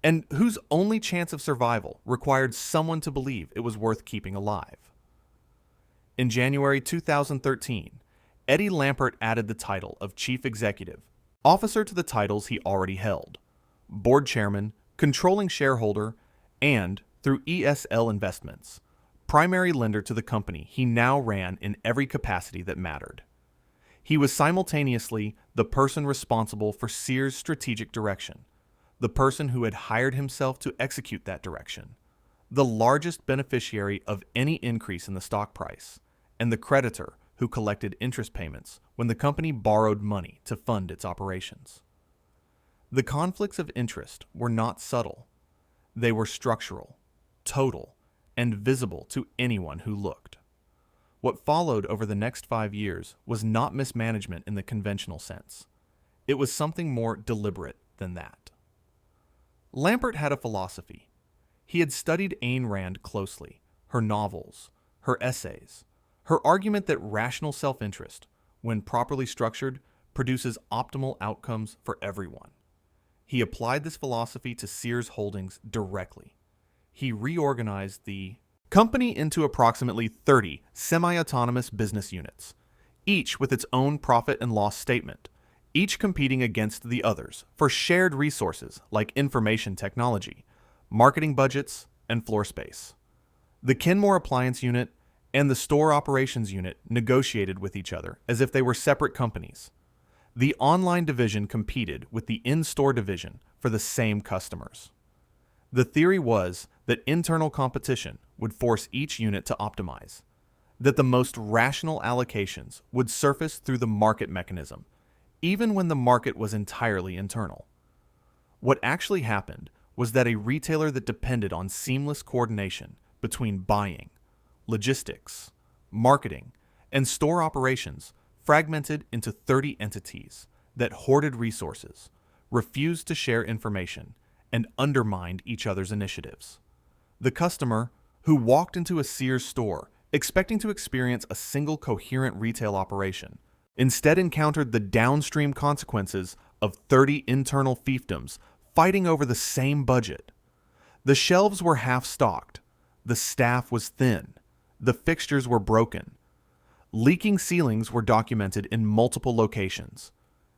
and whose only chance of survival required someone to believe it was worth keeping alive? In January 2013, Eddie Lampert added the title of Chief Executive Officer to the titles he already held: Board Chairman, Controlling Shareholder, and, through ESL Investments, primary lender to the company he now ran in every capacity that mattered. He was simultaneously the person responsible for Sears' strategic direction, the person who had hired himself to execute that direction, the largest beneficiary of any increase in the stock price, and the creditor who collected interest payments when the company borrowed money to fund its operations. The conflicts of interest were not subtle. They were structural, total, and visible to anyone who looked. What followed over the next 5 years was not mismanagement in the conventional sense. It was something more deliberate than that. Lampert had a philosophy. He had studied Ayn Rand closely, her novels, her essays, her argument that rational self-interest, when properly structured, produces optimal outcomes for everyone. He applied this philosophy to Sears Holdings directly. He reorganized the company into approximately 30 semi-autonomous business units, each with its own profit and loss statement, each competing against the others for shared resources like information technology, marketing budgets, and floor space. The Kenmore appliance unit and the store operations unit negotiated with each other as if they were separate companies. The online division competed with the in-store division for the same customers. The theory was that internal competition would force each unit to optimize, that the most rational allocations would surface through the market mechanism, even when the market was entirely internal. What actually happened was that a retailer that depended on seamless coordination between buying, logistics, marketing, and store operations fragmented into 30 entities that hoarded resources, refused to share information, and undermined each other's initiatives. The customer, who walked into a Sears store expecting to experience a single coherent retail operation, instead encountered the downstream consequences of 30 internal fiefdoms fighting over the same budget. The shelves were half-stocked, the staff was thin, the fixtures were broken. Leaking ceilings were documented in multiple locations.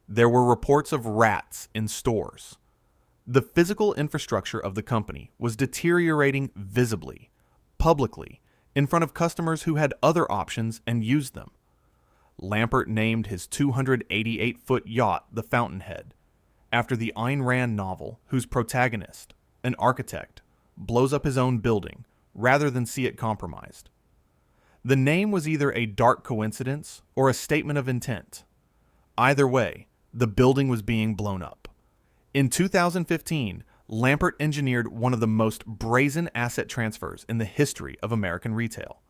There were reports of rats in stores. The physical infrastructure of the company was deteriorating visibly, publicly, in front of customers who had other options and used them. Lampert named his 288-foot yacht the Fountainhead, after the Ayn Rand novel whose protagonist, an architect, blows up his own building rather than see it compromised. The name was either a dark coincidence or a statement of intent. Either way, the building was being blown up. In 2015, Lampert engineered one of the most brazen asset transfers in the history of American retail.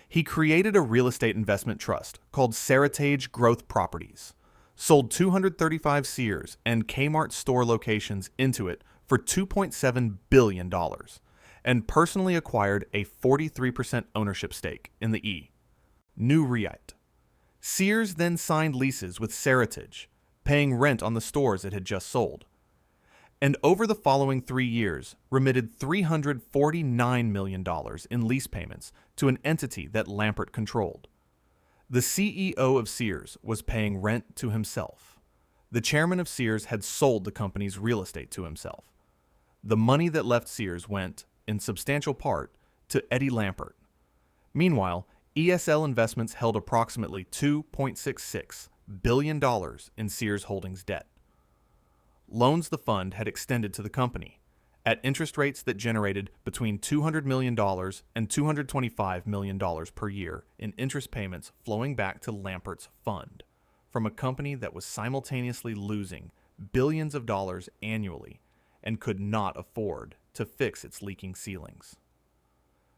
He created a real estate investment trust called Seritage Growth Properties, sold 235 Sears and Kmart store locations into it for $2.7 billion, and personally acquired a 43% ownership stake in the New REIT. Sears then signed leases with Seritage, paying rent on the stores it had just sold, and over the following 3 years remitted $349 million in lease payments to an entity that Lampert controlled. The CEO of Sears was paying rent to himself. The chairman of Sears had sold the company's real estate to himself. The money that left Sears went, in substantial part, to Eddie Lampert. Meanwhile, ESL Investments held approximately $2.66 billion in Sears Holdings debt. Loans the fund had extended to the company, at interest rates that generated between $200 million and $225 million per year in interest payments flowing back to Lampert's fund, from a company that was simultaneously losing billions of dollars annually and could not afford to fix its leaking ceilings.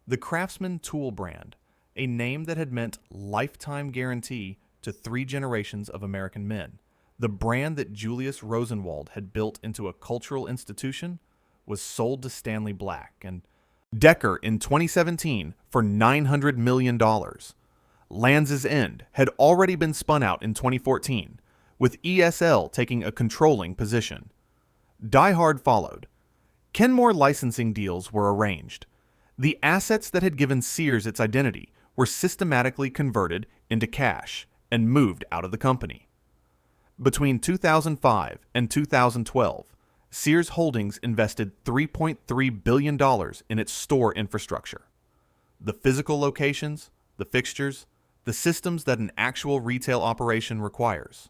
The Craftsman tool brand, a name that had meant lifetime guarantee to 3 generations of American men, the brand that Julius Rosenwald had built into a cultural institution, was sold to Stanley Black and Decker in 2017 for $900 million. Lands' End had already been spun out in 2014, with ESL taking a controlling position. DieHard followed. Kenmore licensing deals were arranged. The assets that had given Sears its identity were systematically converted into cash and moved out of the company. Between 2005 and 2012, Sears Holdings invested $3.3 billion in its store infrastructure. The physical locations, the fixtures, the systems that an actual retail operation requires.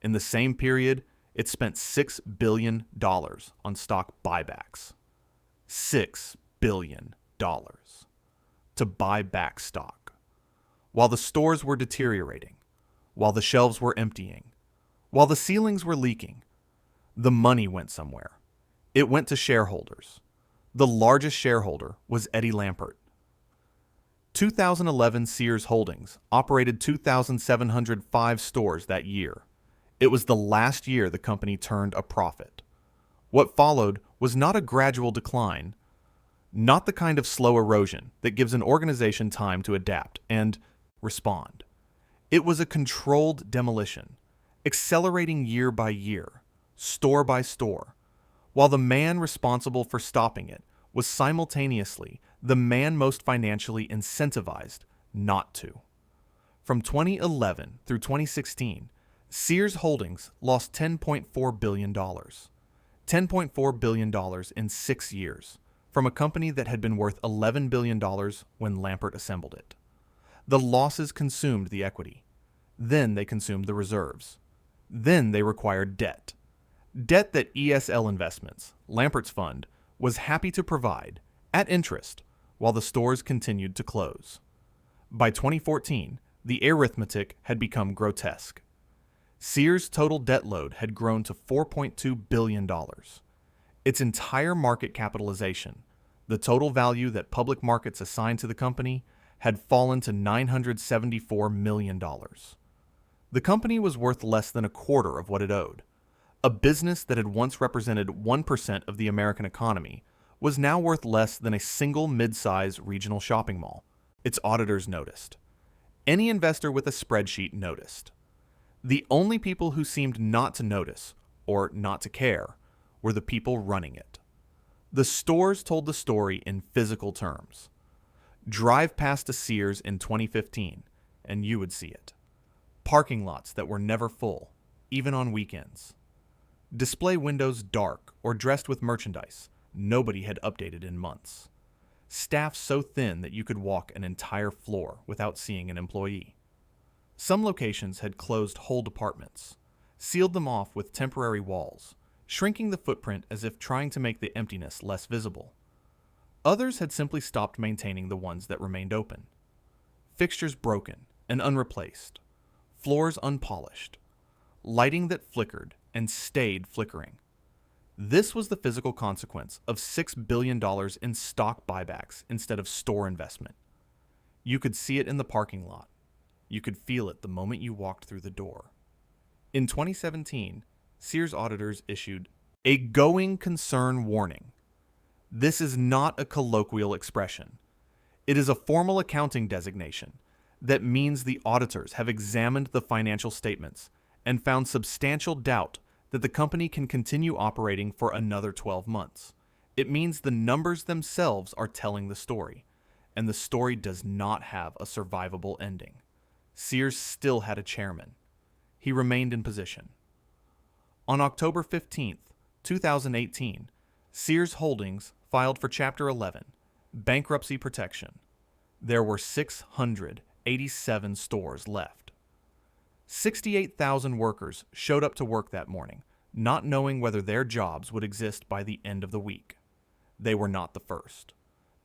In the same period, it spent $6 billion on stock buybacks. $6 billion to buy back stock. While the stores were deteriorating, while the shelves were emptying, while the ceilings were leaking, the money went somewhere. It went to shareholders. The largest shareholder was Eddie Lampert. 2011 Sears Holdings operated 2,705 stores that year. It was the last year the company turned a profit. What followed was not a gradual decline, not the kind of slow erosion that gives an organization time to adapt and respond. It was a controlled demolition, accelerating year by year, store by store, while the man responsible for stopping it was simultaneously the man most financially incentivized not to. From 2011 through 2016, Sears Holdings lost $10.4 billion. $10.4 billion in 6 years, from a company that had been worth $11 billion when Lampert assembled it. The losses consumed the equity. Then they consumed the reserves. Then they required debt. Debt that ESL Investments, Lampert's fund, was happy to provide, at interest, while the stores continued to close. By 2014, the arithmetic had become grotesque. Sears' total debt load had grown to $4.2 billion. Its entire market capitalization, the total value that public markets assigned to the company, had fallen to $974 million. The company was worth less than a quarter of what it owed. A business that had once represented 1% of the American economy was now worth less than a single mid-size regional shopping mall. Its auditors noticed. Any investor with a spreadsheet noticed. The only people who seemed not to notice, or not to care, were the people running it. The stores told the story in physical terms. Drive past a Sears in 2015, and you would see it. Parking lots that were never full, even on weekends. Display windows dark or dressed with merchandise nobody had updated in months. Staff so thin that you could walk an entire floor without seeing an employee. Some locations had closed whole departments, sealed them off with temporary walls, shrinking the footprint as if trying to make the emptiness less visible. Others had simply stopped maintaining the ones that remained open. Fixtures broken and unreplaced, floors unpolished, lighting that flickered and stayed flickering. This was the physical consequence of $6 billion in stock buybacks instead of store investment. You could see it in the parking lot. You could feel it the moment you walked through the door. In 2017, Sears auditors issued a going concern warning. This is not a colloquial expression. It is a formal accounting designation that means the auditors have examined the financial statements and found substantial doubt that the company can continue operating for another 12 months. It means the numbers themselves are telling the story, and the story does not have a survivable ending. Sears still had a chairman. He remained in position. On October 15, 2018, Sears Holdings filed for Chapter 11, bankruptcy protection. There were 687 stores left. 68,000 workers showed up to work that morning, not knowing whether their jobs would exist by the end of the week. They were not the first.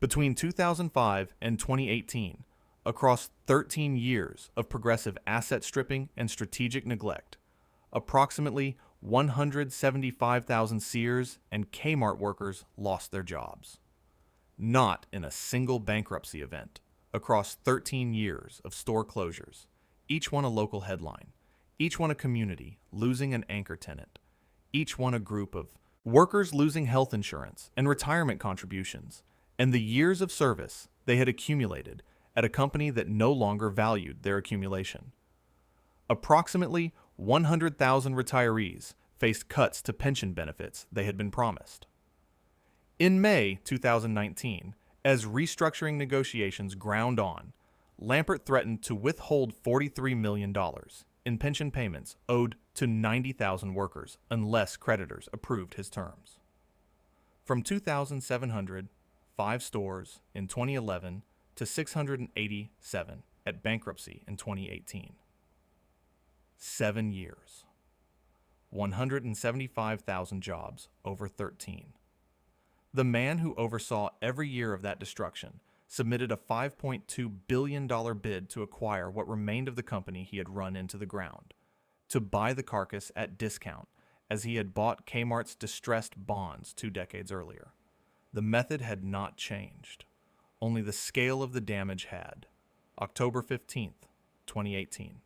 Between 2005 and 2018, across 13 years of progressive asset stripping and strategic neglect, approximately 175,000 Sears and Kmart workers lost their jobs. Not in a single bankruptcy event, across 13 years of store closures, each one a local headline, each one a community losing an anchor tenant, each one a group of workers losing health insurance and retirement contributions, and the years of service they had accumulated at a company that no longer valued their accumulation. Approximately 100,000 retirees faced cuts to pension benefits they had been promised. In May 2019, as restructuring negotiations ground on, Lampert threatened to withhold $43 million in pension payments owed to 90,000 workers unless creditors approved his terms. From 2,705 stores in 2011 to 687 at bankruptcy in 2018. 7 years. 175,000 jobs over 13. The man who oversaw every year of that destruction submitted a $5.2 billion bid to acquire what remained of the company he had run into the ground, to buy the carcass at discount as he had bought Kmart's distressed bonds 2 decades earlier. The method had not changed. Only the scale of the damage had. October 15, 2018.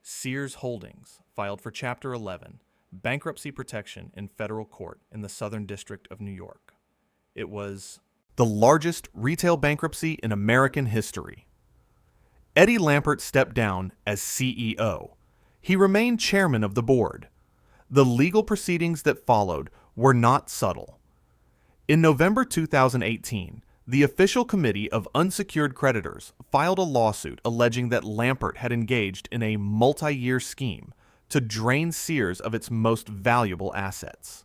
Sears Holdings filed for Chapter 11, bankruptcy protection in federal court in the Southern District of New York. It was the largest retail bankruptcy in American history. Eddie Lampert stepped down as CEO. He remained chairman of the board. The legal proceedings that followed were not subtle. In November 2018, the official committee of unsecured creditors filed a lawsuit alleging that Lampert had engaged in a multi-year scheme to drain Sears of its most valuable assets,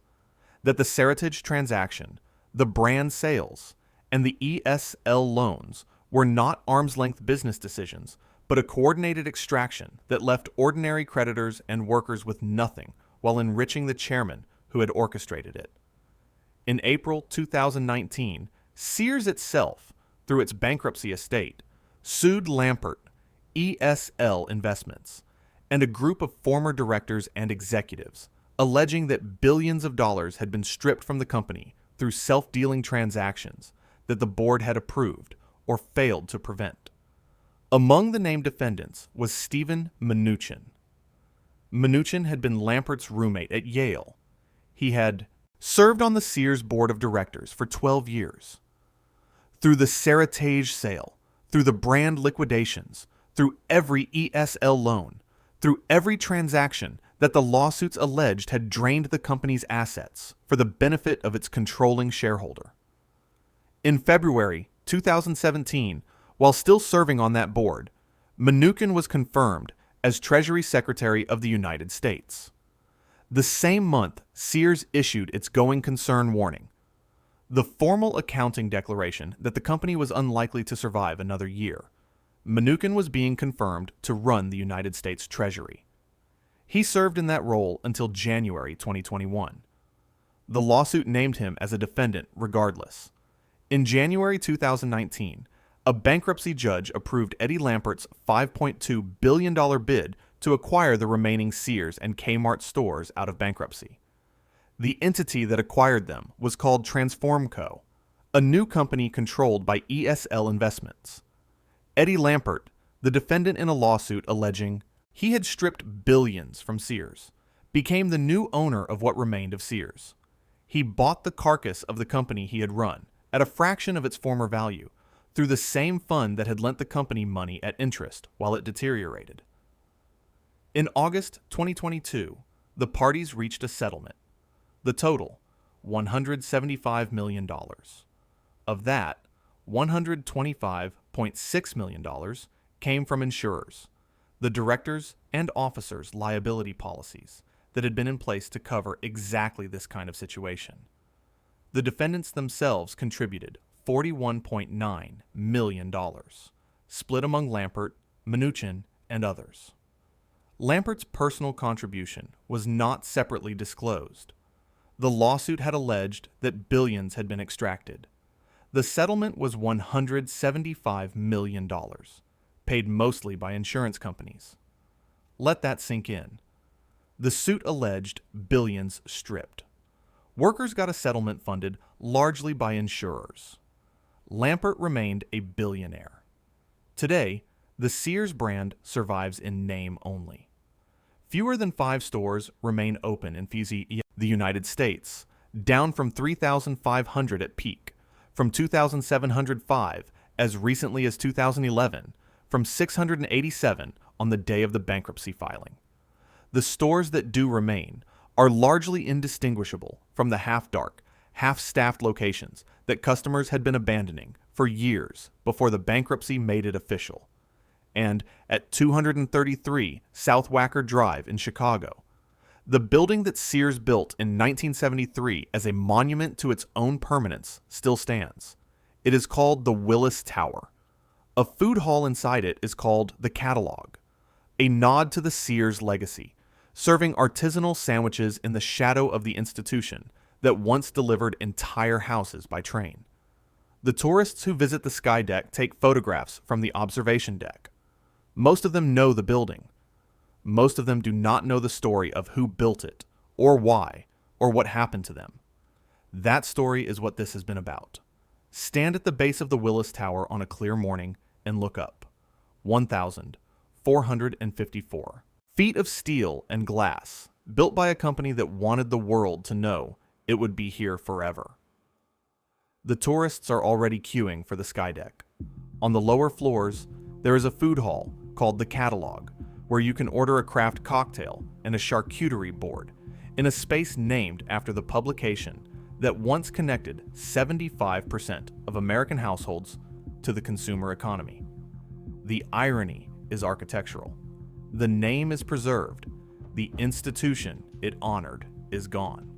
that the Seritage transaction, the brand sales, and the ESL loans were not arm's-length business decisions, but a coordinated extraction that left ordinary creditors and workers with nothing while enriching the chairman who had orchestrated it. In April 2019, Sears itself, through its bankruptcy estate, sued Lampert, ESL Investments, and a group of former directors and executives, alleging that billions of dollars had been stripped from the company through self-dealing transactions that the board had approved or failed to prevent. Among the named defendants was Stephen Mnuchin. Mnuchin had been Lampert's roommate at Yale. He had served on the Sears board of directors for 12 years. Through the Seritage sale, through the brand liquidations, through every ESL loan, through every transaction that the lawsuits alleged had drained the company's assets for the benefit of its controlling shareholder. In February 2017, while still serving on that board, Mnuchin was confirmed as Treasury Secretary of the United States. The same month, Sears issued its going concern warning, the formal accounting declaration that the company was unlikely to survive another year. Mnuchin was being confirmed to run the United States Treasury. He served in that role until January 2021. The lawsuit named him as a defendant regardless. In January 2019, a bankruptcy judge approved Eddie Lampert's $5.2 billion bid to acquire the remaining Sears and Kmart stores out of bankruptcy. The entity that acquired them was called Transform Co., a new company controlled by ESL Investments. Eddie Lampert, the defendant in a lawsuit alleging he had stripped billions from Sears, became the new owner of what remained of Sears. He bought the carcass of the company he had run at a fraction of its former value through the same fund that had lent the company money at interest while it deteriorated. In August 2022, the parties reached a settlement. The total, $175 million. Of that, $125.6 million came from insurers, the directors' and officers' liability policies that had been in place to cover exactly this kind of situation. The defendants themselves contributed $41.9 million, split among Lampert, Mnuchin, and others. Lampert's personal contribution was not separately disclosed. The lawsuit had alleged that billions had been extracted. The settlement was $175 million, paid mostly by insurance companies. Let that sink in. The suit alleged billions stripped. Workers got a settlement funded largely by insurers. Lampert remained a billionaire. Today, the Sears brand survives in name only. Fewer than 5 stores remain open in the United States, down from 3,500 at peak, from 2,705 as recently as 2011, from 687 on the day of the bankruptcy filing. The stores that do remain are largely indistinguishable from the half-dark, half-staffed locations that customers had been abandoning for years before the bankruptcy made it official. And at 233 South Wacker Drive in Chicago, the building that Sears built in 1973 as a monument to its own permanence still stands. It is called the Willis Tower. A food hall inside it is called the Catalog, a nod to the Sears legacy, serving artisanal sandwiches in the shadow of the institution that once delivered entire houses by train. The tourists who visit the sky deck take photographs from the observation deck. Most of them know the building. Most of them do not know the story of who built it, or why, or what happened to them. That story is what this has been about. Stand at the base of the Willis Tower on a clear morning and look up. 1,454 feet of steel and glass, built by a company that wanted the world to know it would be here forever. The tourists are already queuing for the sky deck. On the lower floors, there is a food hall called the Catalog, where you can order a craft cocktail and a charcuterie board in a space named after the publication that once connected 75% of American households to the consumer economy. The irony is architectural. The name is preserved. The institution it honored is gone.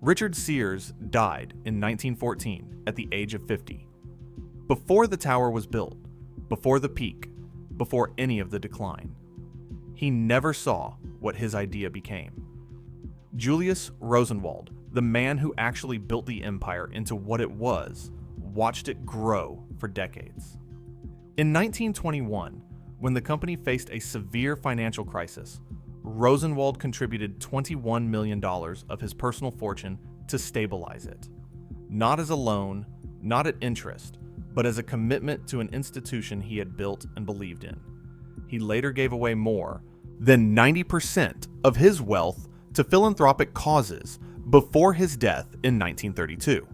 Richard Sears died in 1914 at the age of 50. Before the tower was built, before the peak, before any of the decline. He never saw what his idea became. Julius Rosenwald, the man who actually built the empire into what it was, watched it grow for decades. In 1921, when the company faced a severe financial crisis, Rosenwald contributed $21 million of his personal fortune to stabilize it. Not as a loan, not at interest, but as a commitment to an institution he had built and believed in. He later gave away more than 90% of his wealth to philanthropic causes before his death in 1932.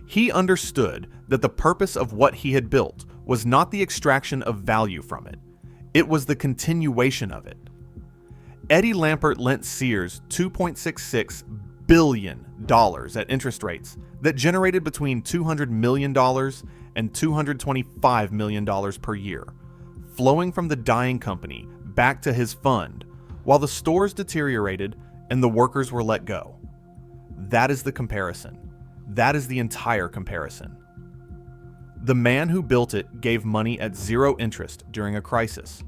He understood that the purpose of what he had built was not the extraction of value from it. It was the continuation of it. Eddie Lampert lent Sears $2.66 billion at interest rates that generated between $200 million and $225 million per year, flowing from the dying company back to his fund, while the stores deteriorated and the workers were let go. That is the comparison. That is the entire comparison. The man who built it gave money at zero interest during a crisis.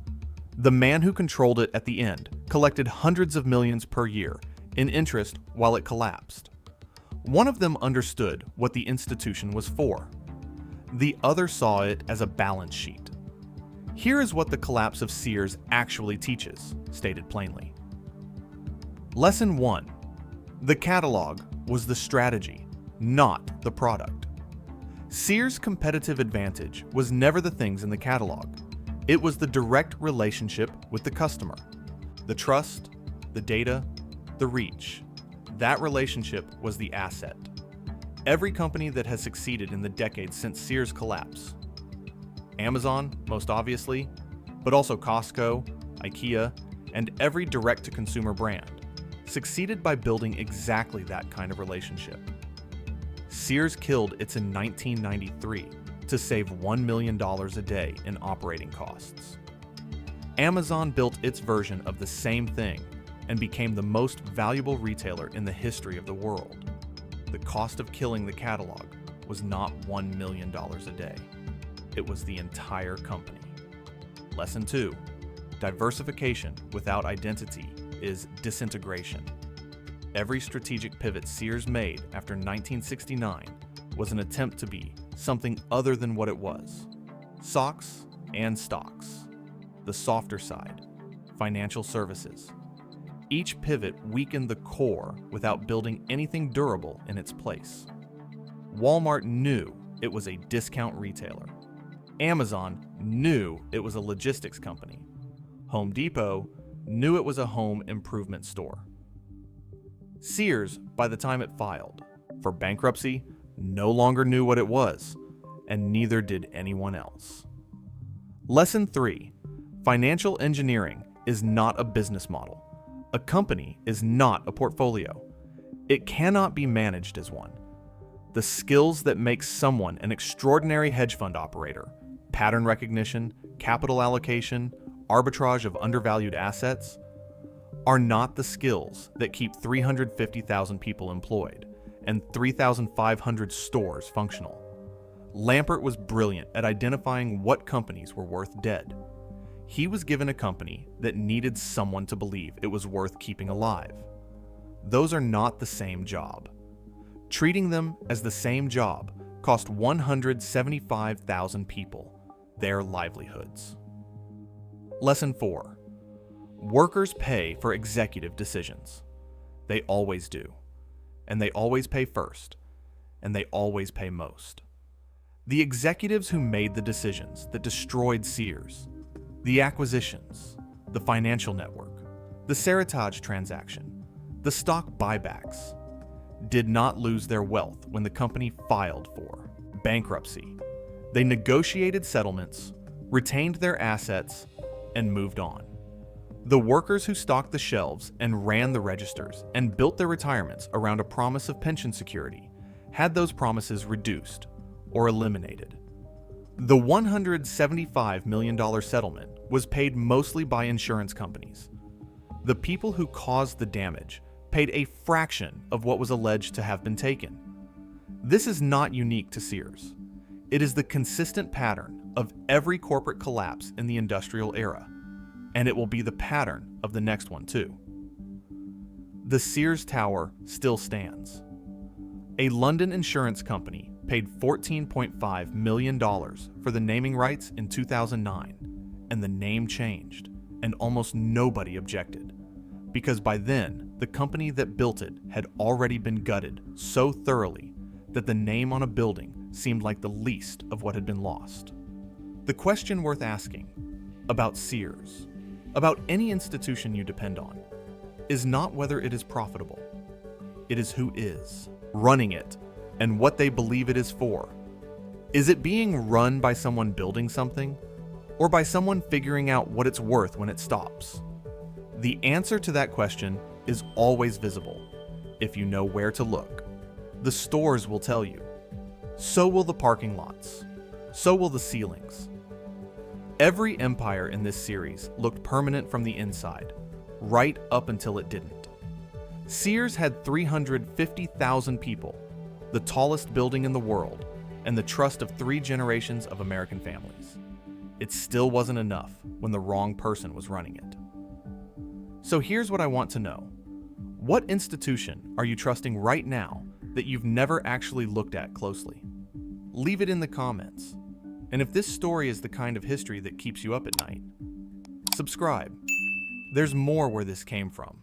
The man who controlled it at the end collected hundreds of millions per year in interest while it collapsed. One of them understood what the institution was for. The other saw it as a balance sheet. Here is what the collapse of Sears actually teaches, stated plainly. Lesson 1. The catalog was the strategy, not the product. Sears' competitive advantage was never the things in the catalog. It was the direct relationship with the customer. The trust, the data, the reach. That relationship was the asset. Every company that has succeeded in the decades since Sears' collapse, Amazon, most obviously, but also Costco, IKEA, and every direct-to-consumer brand, succeeded by building exactly that kind of relationship. Sears killed its in 1993 to save $1 million a day in operating costs. Amazon built its version of the same thing and became the most valuable retailer in the history of the world. The cost of killing the catalog was not $1 million a day. It was the entire company. Lesson 2. Diversification without identity is disintegration. Every strategic pivot Sears made after 1969 was an attempt to be something other than what it was. Socks and stocks. The softer side, financial services. Each pivot weakened the core without building anything durable in its place. Walmart knew it was a discount retailer. Amazon knew it was a logistics company. Home Depot knew it was a home improvement store. Sears, by the time it filed for bankruptcy, no longer knew what it was, and neither did anyone else. Lesson 3. Financial engineering is not a business model. A company is not a portfolio. It cannot be managed as one. The skills that make someone an extraordinary hedge fund operator, pattern recognition, capital allocation, arbitrage of undervalued assets, are not the skills that keep 350,000 people employed and 3,500 stores functional. Lampert was brilliant at identifying what companies were worth dead. He was given a company that needed someone to believe it was worth keeping alive. Those are not the same job. Treating them as the same job cost 175,000 people their livelihoods. Lesson 4. Workers pay for executive decisions. They always do. And they always pay first. And they always pay most. The executives who made the decisions that destroyed Sears, the acquisitions, the financial network, the Seritage transaction, the stock buybacks, did not lose their wealth when the company filed for bankruptcy. They negotiated settlements, retained their assets, and moved on. The workers who stocked the shelves and ran the registers and built their retirements around a promise of pension security had those promises reduced or eliminated. The $175 million settlement was paid mostly by insurance companies. The people who caused the damage paid a fraction of what was alleged to have been taken. This is not unique to Sears. It is the consistent pattern of every corporate collapse in the industrial era, and it will be the pattern of the next one too. The Sears Tower still stands. A London insurance company paid $14.5 million for the naming rights in 2009, and the name changed, and almost nobody objected, because by then, the company that built it had already been gutted so thoroughly that the name on a building seemed like the least of what had been lost. The question worth asking about Sears, about any institution you depend on, is not whether it is profitable. It is who is running it and what they believe it is for. Is it being run by someone building something, or by someone figuring out what it's worth when it stops? The answer to that question is always visible if you know where to look. The stores will tell you. So will the parking lots. So will the ceilings. Every empire in this series looked permanent from the inside, right up until it didn't. Sears had 350,000 people, the tallest building in the world, and the trust of 3 generations of American families. It still wasn't enough when the wrong person was running it. So here's what I want to know. What institution are you trusting right now that you've never actually looked at closely? Leave it in the comments. And if this story is the kind of history that keeps you up at night, subscribe. There's more where this came from.